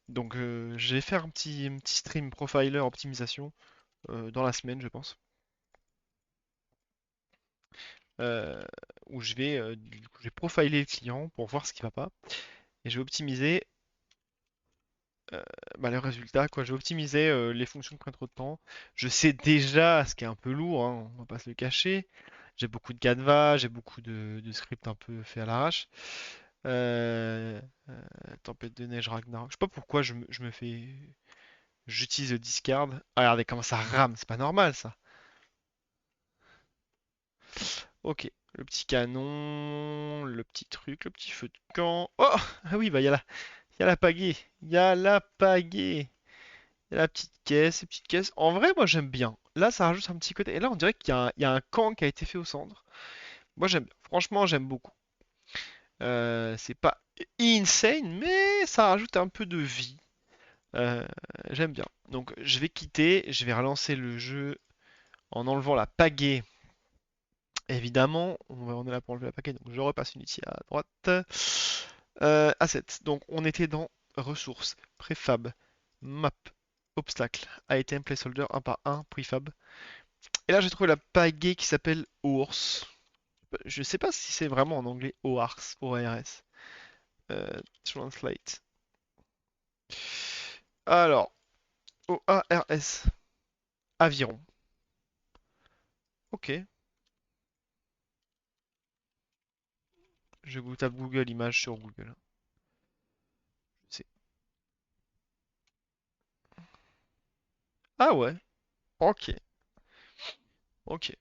Donc je vais faire un petit stream profiler optimisation dans la semaine, je pense. euh, Où je vais profiler le client pour voir ce qui va pas et je vais optimiser euh, le résultat quoi. Je vais optimiser les fonctions qui prennent trop de temps. Je sais déjà ce qui est un peu lourd, hein, on va pas se le cacher. J'ai beaucoup de canevas, j'ai beaucoup de scripts un peu faits à l'arrache. Euh, Tempête de neige Ragnarok. Je sais pas pourquoi je me fais. J'utilise le discard. Ah, regardez comment ça rame, c'est pas normal ça. Ok, le petit canon, le petit truc, le petit feu de camp. Oh! Ah oui, bah il y a la pagaie. Il y a la pagaie. Il y a la petite caisse, les petites caisses. En vrai, moi j'aime bien. Là, ça rajoute un petit côté. Et là, on dirait il y a un camp qui a été fait au centre. Moi j'aime bien. Franchement, j'aime beaucoup. C'est pas insane, mais ça rajoute un peu de vie. Euh, J'aime bien. Donc je vais quitter, je vais relancer le jeu en enlevant la pagaie. Évidemment, on est là pour enlever la pagaie, donc je repasse Unity à droite. Assets. Donc on était dans ressources, préfab, map, obstacle. Item, placeholder, un par un, prefab. Et là, j'ai trouvé la pagaie qui s'appelle Ours. Je sais pas si c'est vraiment en anglais OARS, O-A-R-S. Translate. Alors, O-A-R-S. Aviron. Ok. Je vous tape Google Images sur Google. C'est- Ah ouais. Ok. Ok.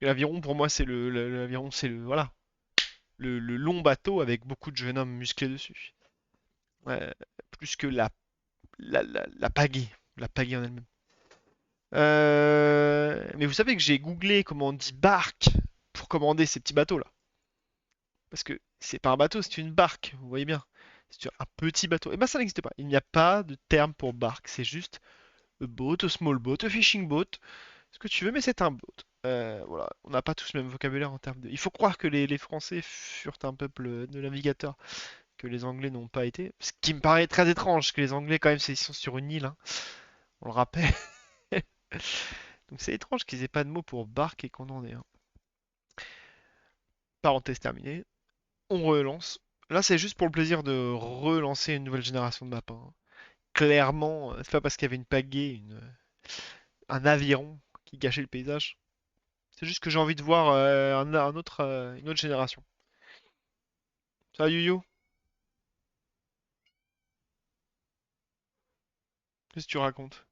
L'aviron, pour moi, c'est l'aviron, c'est le, voilà, le long bateau avec beaucoup de jeunes hommes musclés dessus. Ouais, plus que la pagaie. La pagaie en elle-même. Mais vous savez que j'ai googlé comment on dit barque pour commander ces petits bateaux-là. Parce que c'est pas un bateau, c'est une barque, vous voyez bien. C'est un petit bateau. Et ben ça n'existe pas. Il n'y a pas de terme pour barque. C'est juste a boat, a small boat, a fishing boat. Ce que tu veux, mais c'est un boat. Voilà, on n'a pas tous le même vocabulaire en termes de. Il faut croire que les Français furent un peuple de navigateurs que les Anglais n'ont pas été. Ce qui me paraît très étrange, parce que les Anglais, quand même, ils sont sur une île, hein, on le rappelle. Donc c'est étrange qu'ils aient pas de mots pour barque et qu'on en ait un. Parenthèse terminée. On relance. Là, c'est juste pour le plaisir de relancer une nouvelle génération de maps, hein. Clairement, c'est pas parce qu'il y avait une pagaie, un aviron qui gâchait le paysage. C'est juste que j'ai envie de voir une autre génération. Ça va, Yu-Yu? Qu'est-ce que tu racontes?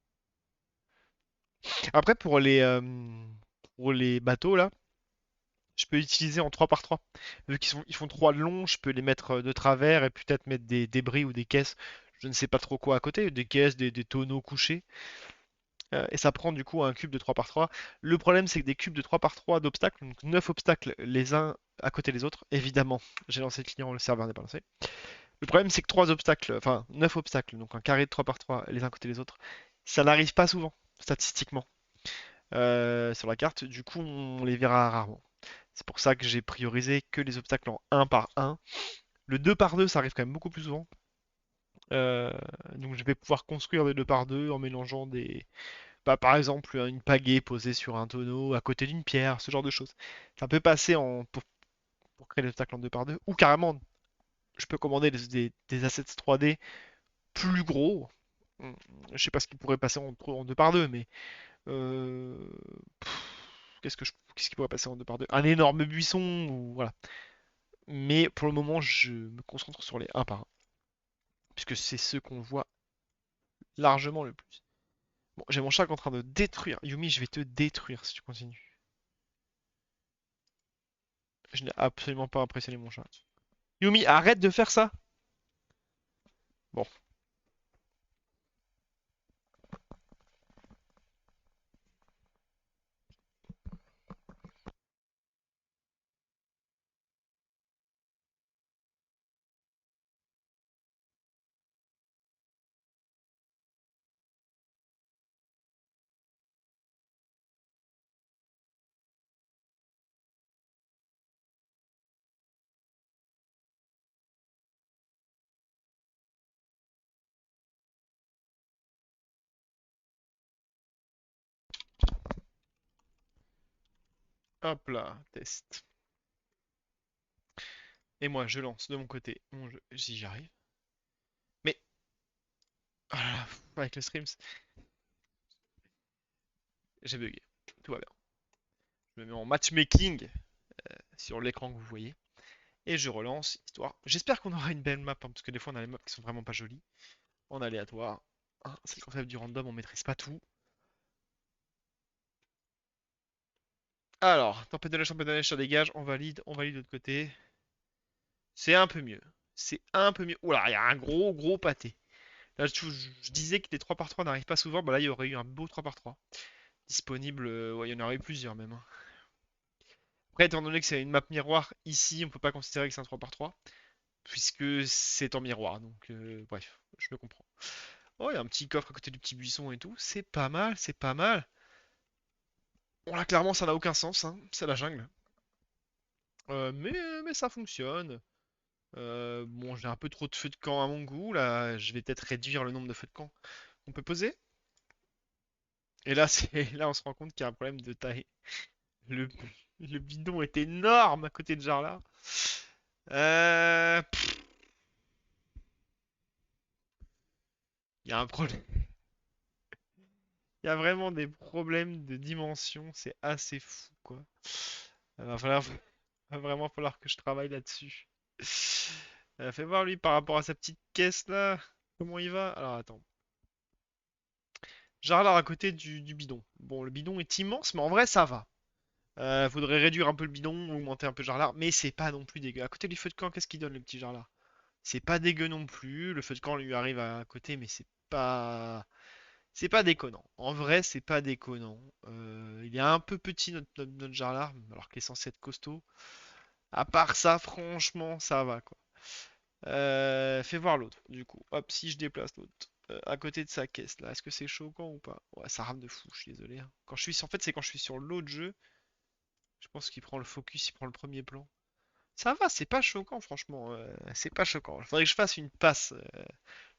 Après, pour les bateaux, là, je peux utiliser en 3 par 3. Vu ils font 3 de long, je peux les mettre de travers et peut-être mettre des débris ou des caisses. Je ne sais pas trop quoi à côté. Des caisses, des tonneaux couchés. Et ça prend du coup un cube de 3 par 3. Le problème, c'est que des cubes de 3 par 3 d'obstacles, donc 9 obstacles les uns à côté des autres. Évidemment, j'ai lancé le client, le serveur n'est pas lancé. Le problème, c'est que 3 obstacles, enfin 9 obstacles, donc un carré de 3 par 3 les uns à côté des autres, ça n'arrive pas souvent, statistiquement, sur la carte. Du coup, on les verra rarement. C'est pour ça que j'ai priorisé que les obstacles en un par un. Le 2 par 2 ça arrive quand même beaucoup plus souvent. Euh, donc je vais pouvoir construire des 2 par 2 en mélangeant des, bah, par exemple, une pagaie posée sur un tonneau à côté d'une pierre, ce genre de choses. Ça peut passer pour créer des obstacles en 2 par 2 ou carrément, je peux commander des assets 3D plus gros. Je sais pas ce qui pourrait passer en 2 par 2 mais euh, qu'est-ce qui pourrait passer en 2 par 2? Un énorme buisson ou voilà. Mais pour le moment, je me concentre sur les un par un puisque c'est ceux qu'on voit largement le plus. Bon, j'ai mon chat qui est en train de détruire. Yumi, je vais te détruire si tu continues. Je n'ai absolument pas impressionné mon chat. Yumi, arrête de faire ça! Bon, hop là, test. Et moi, je lance de mon côté mon jeu, si j'arrive. Mais, ah là là, avec le streams, j'ai bugué. Tout va bien. Je me mets en matchmaking sur l'écran que vous voyez. Et je relance, histoire. J'espère qu'on aura une belle map, hein, parce que des fois on a des maps qui sont vraiment pas jolies. En aléatoire. Hein, c'est le concept du random, on maîtrise pas tout. Alors, tempête de neige, ça dégage, on valide de l'autre côté. C'est un peu mieux. C'est un peu mieux. Oula, il y a un gros pâté. Là, je disais que les 3 par 3 n'arrivent pas souvent. Bah là, il y aurait eu un beau 3 par 3 disponible. Ouais, il y en aurait eu plusieurs même, hein. Après, étant donné que c'est une map miroir, ici, on peut pas considérer que c'est un 3 par 3 puisque c'est en miroir. Donc, bref, je me comprends. Oh, il y a un petit coffre à côté du petit buisson et tout. C'est pas mal, c'est pas mal. Bon, là, clairement, ça n'a aucun sens, hein. C'est la jungle. Mais ça fonctionne. Bon, j'ai un peu trop de feux de camp à mon goût. Là, je vais peut-être réduire le nombre de feux de camp qu'on peut poser. Et là, là, on se rend compte qu'il y a un problème de taille. Le, le bidon est énorme à côté de Jarla. Pff, il y a un problème. Il y a vraiment des problèmes de dimension. C'est assez fou, quoi. Va vraiment falloir que je travaille là-dessus. Fais voir lui par rapport à sa petite caisse là. Comment il va? Alors attends. Jarlar à côté du bidon. Bon, le bidon est immense, mais en vrai ça va. Faudrait réduire un peu le bidon, augmenter un peu Jarlar, mais c'est pas non plus dégueu. À côté du feu de camp, qu'est-ce qu'il donne le petit Jarlar? C'est pas dégueu non plus. Le feu de camp lui arrive à côté, mais c'est pas déconnant. En vrai, c'est pas déconnant. Il est un peu petit notre Jarlar, alors qu'il est censé être costaud. À part ça, franchement, ça va quoi. Fais voir l'autre, du coup. Hop, si je déplace l'autre à côté de sa caisse, là, est-ce que c'est choquant ou pas? Ouais, ça rame de fou, je suis désolé, hein. En fait, c'est quand je suis sur l'autre jeu, je pense qu'il prend le focus, il prend le premier plan. Ça va, c'est pas choquant, franchement. C'est pas choquant. Il faudrait que je fasse une passe.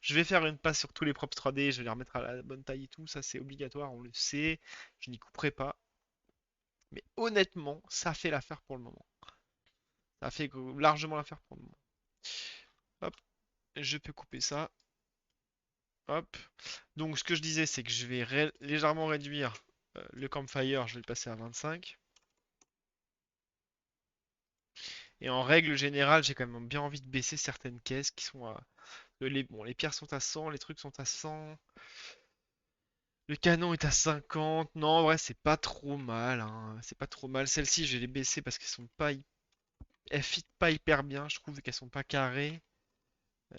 Je vais faire une passe sur tous les props 3D, je vais les remettre à la bonne taille et tout. Ça, c'est obligatoire, on le sait. Je n'y couperai pas. Mais honnêtement, ça fait l'affaire pour le moment. Ça fait largement l'affaire pour le moment. Hop, je peux couper ça. Hop. Donc ce que je disais, c'est que je vais légèrement réduire le campfire, je vais le passer à 25. Et en règle générale, j'ai quand même bien envie de baisser certaines caisses qui sont à... bon, les pierres sont à 100, les trucs sont à 100. Le canon est à 50. Non, en vrai, c'est pas trop mal, hein. C'est pas trop mal. Celles-ci, je vais les baisser parce qu'elles sont pas... Elles fit pas hyper bien, je trouve qu'elles sont pas carrées.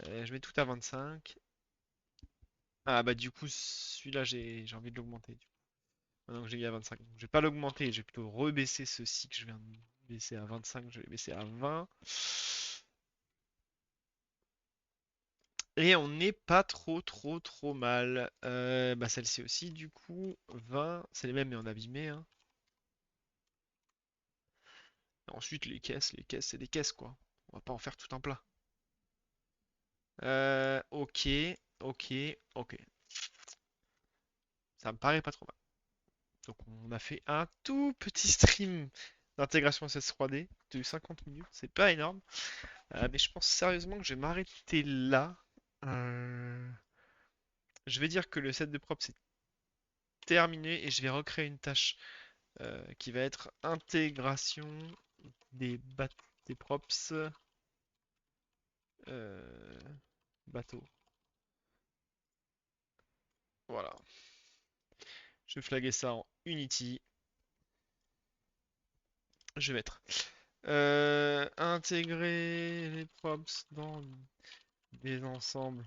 Je mets tout à 25. Ah bah du coup, celui-là, j'ai envie de l'augmenter. Maintenant que j'ai mis à 25. Donc, je vais pas l'augmenter, je vais plutôt rebaisser ceci que je viens de baisser à 25, je vais baisser à 20. Et on n'est pas trop mal. Bah celle-ci aussi, du coup, 20, c'est les mêmes mais en abîmé, hein. Ensuite, les caisses, c'est des caisses, quoi. On va pas en faire tout un plat. Ok, ok. Ça me paraît pas trop mal. Donc on a fait un tout petit stream d'intégration SS3D de 50 minutes. C'est pas énorme. Mais je pense sérieusement que je vais m'arrêter là. Euh, Je vais dire que le set de prop c'est terminé et je vais recréer une tâche qui va être intégration des, des props euh, bateau. Voilà. Je vais flaguer ça en Unity. Je vais mettre intégrer les props dans des ensembles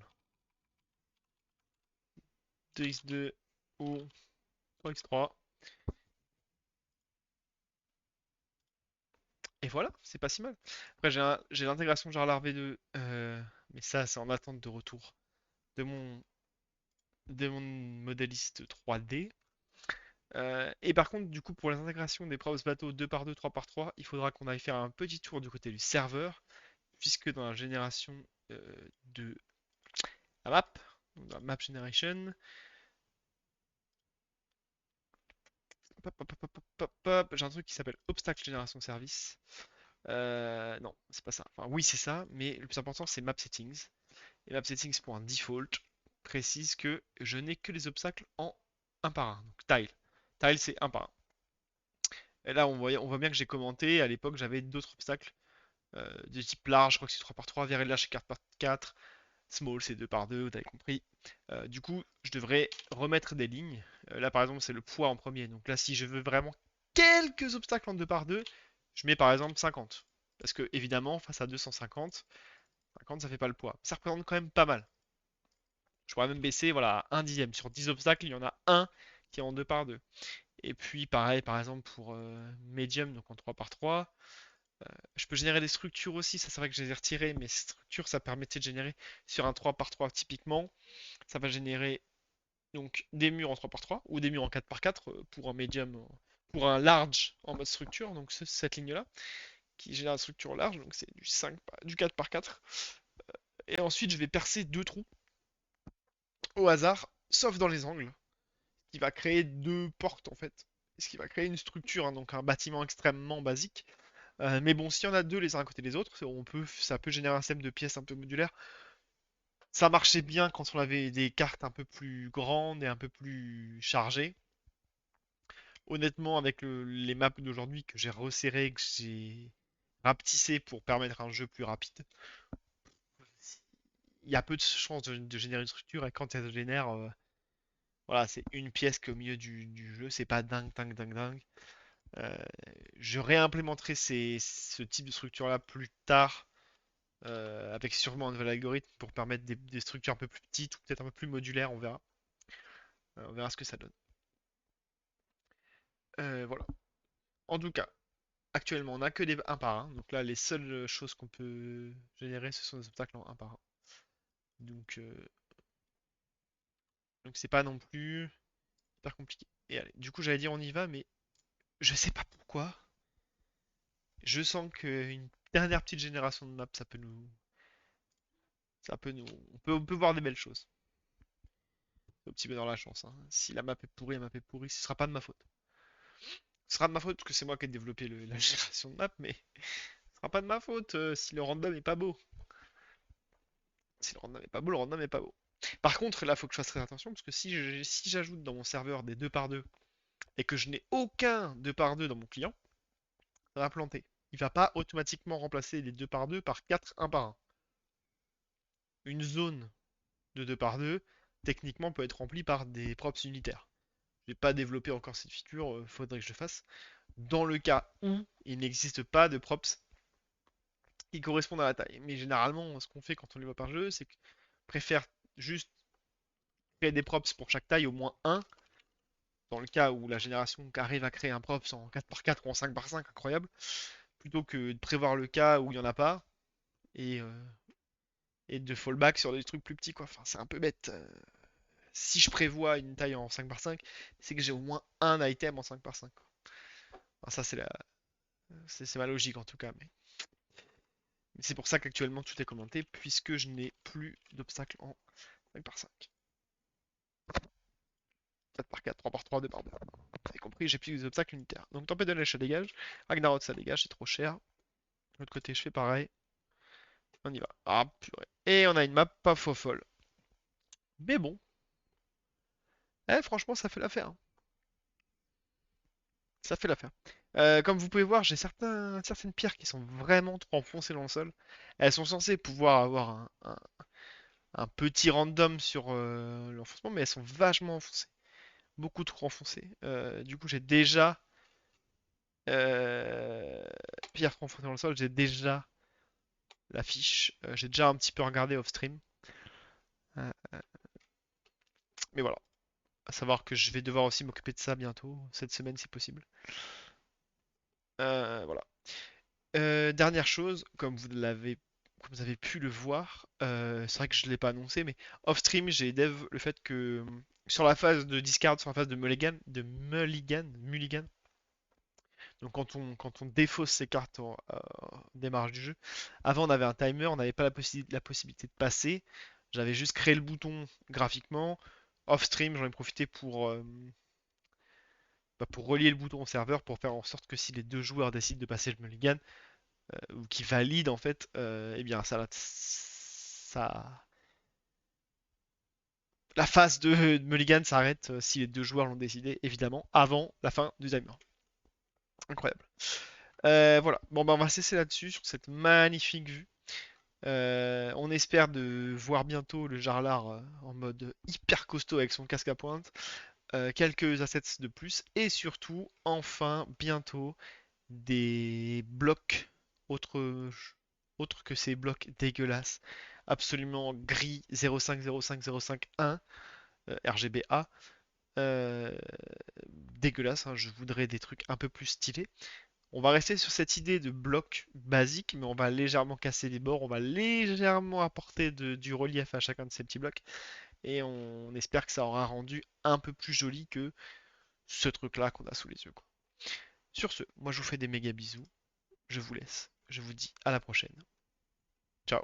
2x2 ou 3x3. Et voilà, c'est pas si mal. Après, j'ai l'intégration Jarlar V2, mais ça, c'est en attente de retour de mon modéliste 3D. Et par contre, du coup, pour les intégrations des props bateaux 2x2, 3x3, il faudra qu'on aille faire un petit tour du côté du serveur, puisque dans la génération de la map, dans la map generation, j'ai un truc qui s'appelle obstacle génération service. Non, c'est pas ça. Enfin, oui, c'est ça, mais le plus important, c'est map settings. Et map settings pour un default précise que je n'ai que les obstacles en un par un. Donc tile. Tile, c'est un par un. Et là, on voit bien que j'ai commenté. À l'époque, j'avais d'autres obstacles de type large, je crois que c'est 3 par 3, very large c'est 4 par 4, small c'est 2 par 2, vous avez compris. Du coup, je devrais remettre des lignes. Là, par exemple, c'est le poids en premier. Donc là, si je veux vraiment quelques obstacles en 2 par 2, je mets par exemple 50. Parce que, évidemment, face à 250, 50 ça fait pas le poids. Ça représente quand même pas mal. Je pourrais même baisser, voilà, un dixième. Sur 10 obstacles, il y en a un qui est en 2 par 2. Et puis, pareil, par exemple, pour medium, donc en 3 par 3. Je peux générer des structures aussi, ça c'est vrai que je les ai retirées, mais ces structures ça permettait de générer sur un 3 par 3 typiquement. Ça va générer donc des murs en 3 par 3 ou des murs en 4 par 4 pour un medium, pour un large en mode structure, donc cette ligne-là qui génère la structure large, donc c'est du 4 par 4. Et ensuite je vais percer deux trous au hasard, sauf dans les angles, qui va créer deux portes en fait. Ce qui va créer une structure, hein, donc un bâtiment extrêmement basique. Mais bon, s'il y en a deux les uns à côté des autres, ça peut générer un système de pièces un peu modulaire. Ça marchait bien quand on avait des cartes un peu plus grandes et un peu plus chargées. Honnêtement, avec les maps d'aujourd'hui que j'ai resserrées, que j'ai rapetissées pour permettre un jeu plus rapide, il y a peu de chances de générer une structure et quand elle se génère, voilà, c'est une pièce qui est au milieu du jeu, c'est pas dingue, dingue, dingue, dingue. Euh, je réimplémenterai ce type de structure-là plus tard, avec sûrement un nouvel algorithme pour permettre des structures un peu plus petites ou peut-être un peu plus modulaires, on verra. On verra ce que ça donne. Voilà. En tout cas, actuellement, on a que des un par un. Donc là, les seules choses qu'on peut générer, ce sont des obstacles en un par un. Donc, donc c'est pas non plus hyper compliqué. Et allez, du coup, j'allais dire on y va, mais je sais pas pourquoi. Je sens qu'une dernière petite génération de maps, on peut voir des belles choses. C'est un petit peu dans la chance, hein. Si la map est pourrie, la map est pourrie, ce sera pas de ma faute. Ce sera de ma faute parce que c'est moi qui ai développé la génération de map, mais ce sera pas de ma faute si le random est pas beau. Si le random est pas beau, le random est pas beau. Par contre, là, il faut que je fasse très attention parce que si j'ajoute dans mon serveur des 2 par 2 et que je n'ai aucun 2 par 2 dans mon client, ça va planter. Il va pas automatiquement remplacer les 2 par 2 par 4 1 par 1. Une zone de 2 par 2 techniquement peut être remplie par des props unitaires. Je n'ai pas développé encore cette feature, faudrait que je le fasse. Dans le cas où il n'existe pas de props qui correspondent à la taille. Mais généralement, ce qu'on fait quand on les voit par jeu, c'est qu'on préfère juste créer des props pour chaque taille, au moins un. Dans le cas où la génération arrive à créer un props en 4 par 4 ou en 5 par 5, incroyable. Plutôt que de prévoir le cas où il n'y en a pas. Et, euh, et de fallback sur des trucs plus petits, quoi. Enfin, c'est un peu bête. Si je prévois une taille en 5 par 5, c'est que j'ai au moins un item en 5 par 5. Enfin, ça, c'est ma logique en tout cas. Mais c'est pour ça qu'actuellement tout est commenté, puisque je n'ai plus d'obstacles en 5 par 5. 4 par 4, 3 par 3, 2 par 2. Vous avez compris, j'ai plus d'obstacles unitaires. Donc Tempête de neige, ça dégage. Ragnarok, ça dégage, c'est trop cher. De l'autre côté, je fais pareil. On y va. Ah, purée. Et on a une map pas faux folle. Mais bon. Franchement, ça fait l'affaire, hein. Ça fait l'affaire. Comme vous pouvez voir, j'ai certaines pierres qui sont vraiment trop enfoncées dans le sol. Elles sont censées pouvoir avoir un petit random sur l'enfoncement, mais elles sont vachement enfoncées. Beaucoup trop enfoncées. Du coup, j'ai déjà euh, pierre enfoncée dans le sol. J'ai déjà la fiche. J'ai déjà un petit peu regardé off stream. Euh, mais voilà. À savoir que je vais devoir aussi m'occuper de ça bientôt, cette semaine si possible. Voilà. Dernière chose, comme vous avez pu le voir, c'est vrai que je ne l'ai pas annoncé, mais off-stream, j'ai dev le fait que sur la phase de discard, sur la phase mulligan, donc quand on défausse ses cartes au démarrage du jeu, avant on avait un timer, on n'avait pas la possibilité de passer, j'avais juste créé le bouton graphiquement, off-stream, j'en ai profité pour relier le bouton au serveur, pour faire en sorte que si les deux joueurs décident de passer le mulligan, ou qui valide en fait, eh bien la phase de Mulligan s'arrête si les deux joueurs l'ont décidé, évidemment, avant la fin du timer. Incroyable. Voilà, bon ben on va cesser là-dessus, sur cette magnifique vue. On espère de voir bientôt le Jarlar en mode hyper costaud avec son casque à pointe, quelques assets de plus, et surtout, enfin, bientôt, des blocs autres, autres que ces blocs dégueulasses, absolument gris 05050501 RGBA. euh, Dégueulasse, hein, je voudrais des trucs un peu plus stylés. On va rester sur cette idée de bloc basique, mais on va légèrement casser les bords, on va légèrement apporter du relief à chacun de ces petits blocs, et on espère que ça aura rendu un peu plus joli que ce truc-là qu'on a sous les yeux, quoi. Sur ce, moi je vous fais des méga bisous. Je vous laisse. Je vous dis à la prochaine. Ciao.